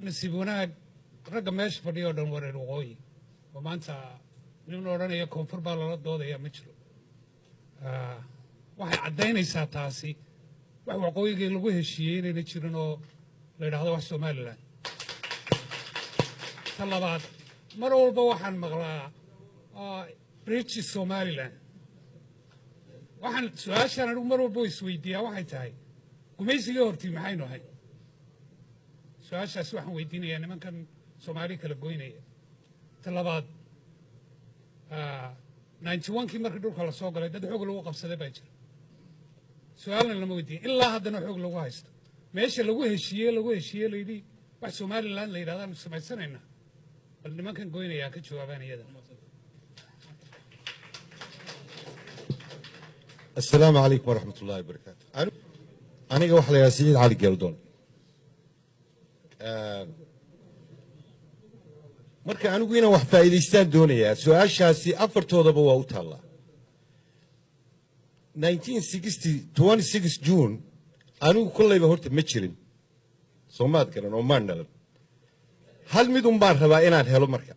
nasiib wanaag ragga meesha fadhiyo dhan wareer waqooyi oo maanta nin odhanaya koonfur baa lala doodaya ma jiro waxay caddaynaysaa taasi wax waqooyigii lagu heshiiyey inayna jirin oo la yidhaahdo wax somalilan ta labaad mar walba waxaan maqlaa british somalilan waxaan su-aashaan anigu mar walba isweydiiyaa waxay tahay gumaysigii hortii maxaynu ahay su-aashaas waxaan weydiinayaa nimankan soomaali kala goynaya ta labaad 91kii markii dhulka la soo galay dad xoog lagu qabsaday baa jira su-aalna lama weydiin ilaa haddana xoog lagu haysto meesha lagu heshiiyey layidhi wax somalilan la yidhahdaanu samaysanaynaa bal nimankan goynayaa ka jawaabaan iyada السلام عليكم ورحمة الله وبركاته. أنا واحد يا سيد علي جلدون. مركا أنا قينا واحد فايدستان دونية سؤال شاسي أفرتو ضبوا وتلا. 26 جون أنا كل اللي بهرت متشرين. صومات كنا ومانا. هل مدن بارها بقينا هلو مركا.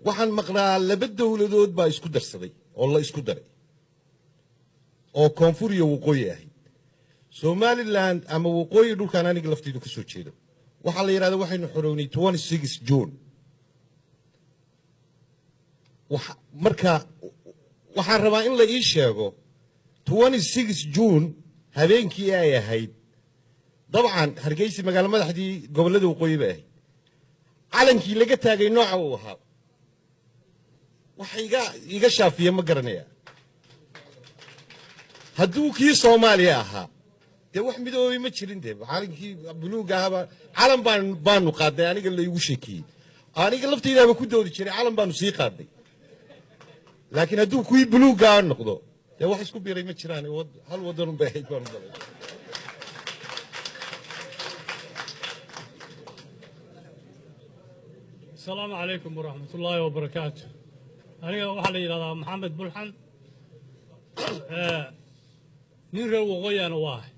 وحن مقرأ اللي بده ولدود با يسكدر صدي. والله يسكدر. oo koonfur iyo waqooyi ahayd Somaliland ama waqooyi dhulkan aniga laftiidu ka soo jeedo waxa la yiraahdo waxaynu xorownay 26 June marka waxaan rabaa in la ii sheego 26 June habeenkii ay ahayd dabcan hargeysa magaalo madaxdii gobolada waqooyi bay ahayd calankii laga taagay nooca uu ahaa waxa iga shaafiye ma garanaya hadduu kii Soomaaliya ahaa dee wax midoobay ma jirin dee calankii buluuga ahaa calan baanu qaaday aniga la igu sheekiyey aniga laftaydaaba ku doodi jiray calan baanu sii qaaday laakiin hadduu kuwii buluuga noqdo dee wax isku biiray ma jiraan hal wadan u baahay baanu dalay السلام عليكم ورحمة الله وبركاته. أنا واحد يلا محمد بلحن نير وغوي أنا واحد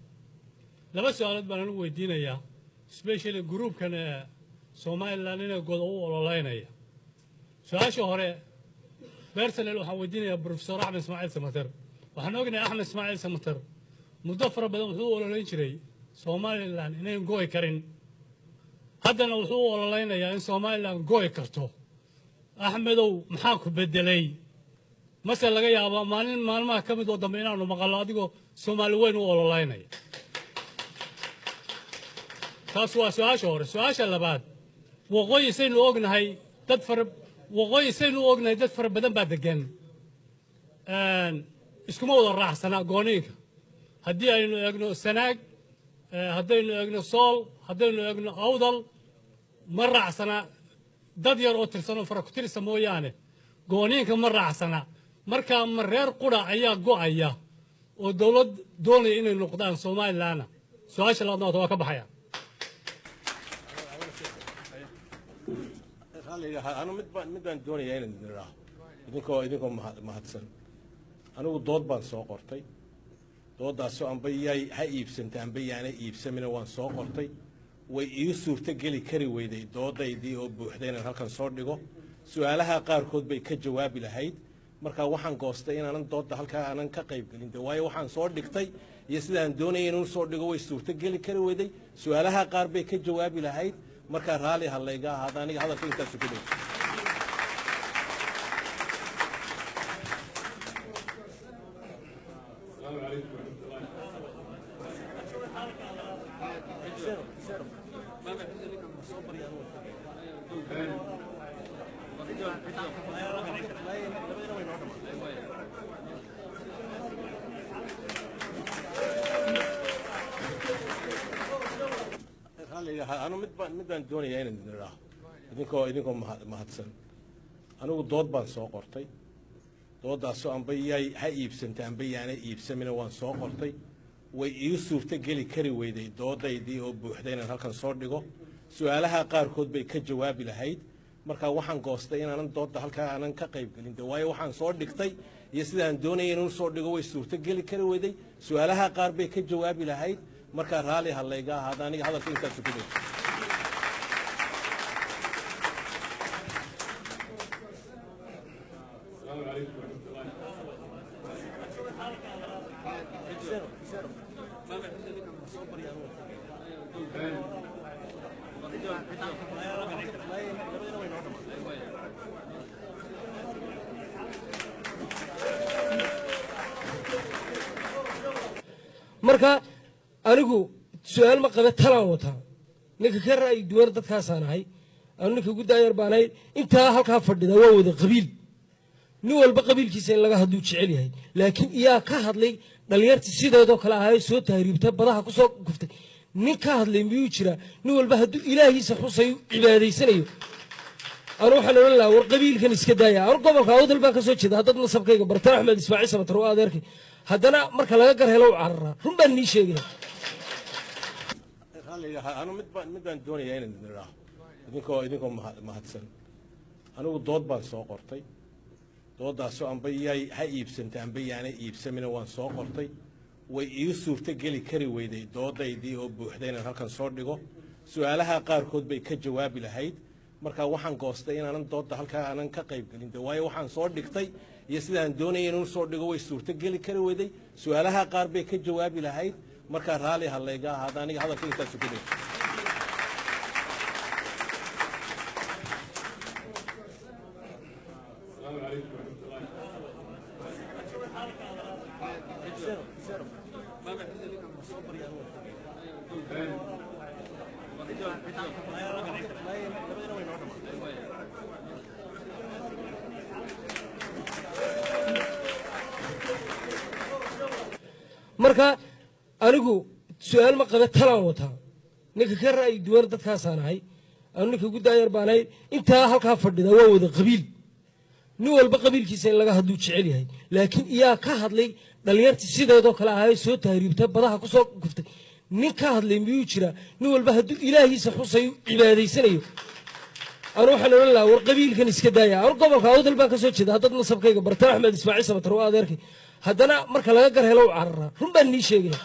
لما سؤالات بنا ويدينا يا سبيشال جروب كان سومالي لنا قدوة ولا لنا يا سؤال شهرة برسل له حودينا يا بروفيسور أحمد إسماعيل سمتر وحنوقنا أحمد إسماعيل سمتر مضافر بدل هو ولا يشري سومالي لنا إنهم قوي كرين هذا نوحو ولا لنا يا إن سومالي لنا قوي كرتو أحمدو محاكو بدلي مثلا laga yaabo maalmaha ka mid oo dambe inaanu maqalno adigoo Soomaali weyn u ololaynaya taas waa su'aasha hore su'aasha labaad waqooyi saynu ognahay dad fara badan baa degan iskuma wada raacsana gooniinka haddii aynu eegno Sanaag haddaynu eegno Sool haddaynu eegno Awdal ma raacsana dad yar oo tirsan oo fara ku tirsan mooyaane gooniinka ma raacsana marka mareer qura ayaa go'aya oo dawlad doonay inay noqdaan Soomaaliland su'aasha labaad waa ka baxaya أنا مدبان دوني أين ندراه إذنكو مهتسن أنا ودود بان سوق قرطي دود داسو أن بياي هاي إبسن تان بيانا إبسن من وان سوق قرطي ويسور تجلي كري ويدي دود دي أو بوحدين هالكن صور ديجو سؤالها قاركود بيكجواب لهيد marka waxaan goostay in aan doodda halka aan ka qayb galin waayo waxaan soo dhigtay iyo sidaan doonay inuu soo dhigo way suurta gali kari weeday su'aalaha qaar bay ka jawaabi lahayd marka raali halayga ahaad aniga hadalka intaas ku dhigay أنا مدبان دوني أين ندراه إذنكو مهتسن أنا ودود بان سوق قرطي دود داسو أن بياي هاي إبسن تان بيانا إبسن من وان سوق قرطي ويسور تجلي كري ويدي دود دي أو بوحدين هالكن صور ديجو سؤالها قاركود بيكجواب لهيد marka waxaan goostay in aan doodda halka aan ka qayb galin waayo waxaan soo dhigtay iyo sidaan doonay inuu soo dhigo way suurta gali kari weeday su'aalaha qaar bay ka jawaabi lahayd marka raali halayga ahaad aniga hadalka intaas ku dhigay marka anigu su'aal ma qabe talaan wataa ninka ka ra'yi duwan dadkaasaan ahay anu ninka ugu daayar baan ahay intaa halkaa fadhida waa wada qabiil nin walba qabiilkiisa in laga hadluu jecel yahay laakiin iyaa ka hadlay dhallinyartii sideedoo kale ahaayee soo tahriibtay badaha ku soo guftay nin ka hadlay miyuu jiraa nin walba hadduu ilaahiisa xusayo cibaadaysanayo anu waxaan odhan lahaa war qabiilkan iska daaya anu gobolka awdal baan ka soo jeeda haddad nasabkayga bartaan axmed ismaaciil samatar oo adeerkay haddana marka laga gar helo u cararaa run baan nii sheegaya anu mid baan doonayaa inaan idin idhaaho idinkoo mahadsan anigu dood baan soo qortay dooddaasoo amba yay ha iibsantay amba yaana iibsamina waan soo qortay way ii suurto geli kari weyday doodaydii oo buuxda inaan halkan soo dhigo su-aalaha qaarkood bay ka jawaabi lahayd markaa waxaan goostay inaanan doodda halkaa aanan ka qayb gelin de waayo waxaan soo dhigtay iyo sidaan doonaya inuu soo dhigo way suurto geli kari weyday su-aalaha qaar bay ka jawaabi lahayd markaa raalli ha layga ahaada aniga hadalka intaasu ku dhig marka anigu su'aal ma qabe talaan wataa ninka ka ra'yi duwan dadkaasaan ahay anu ninka ugu daayar baan ahay intaa halkaa fadhida waa wada qabiil nin walba qabiilkiisa in laga hadluu jecel yahay laakiin iyaa ka hadlay dhallinyartii sideedoo kale ahaayee soo tahriibtay badaha ku soo guftay nin ka hadlay miyuu jiraa nin walba hadduu ilaahiisa xusayo cibaadaysanayo anu waxaan odhan lahaa war qabiilkan iska daaya anu gobolka awdal baan ka soo jeeda haddad nasabkayga bartaan axmed ismaaciil samatar oo adeerkay haddana marka laga gar helo u cararaa run baan nii sheegaya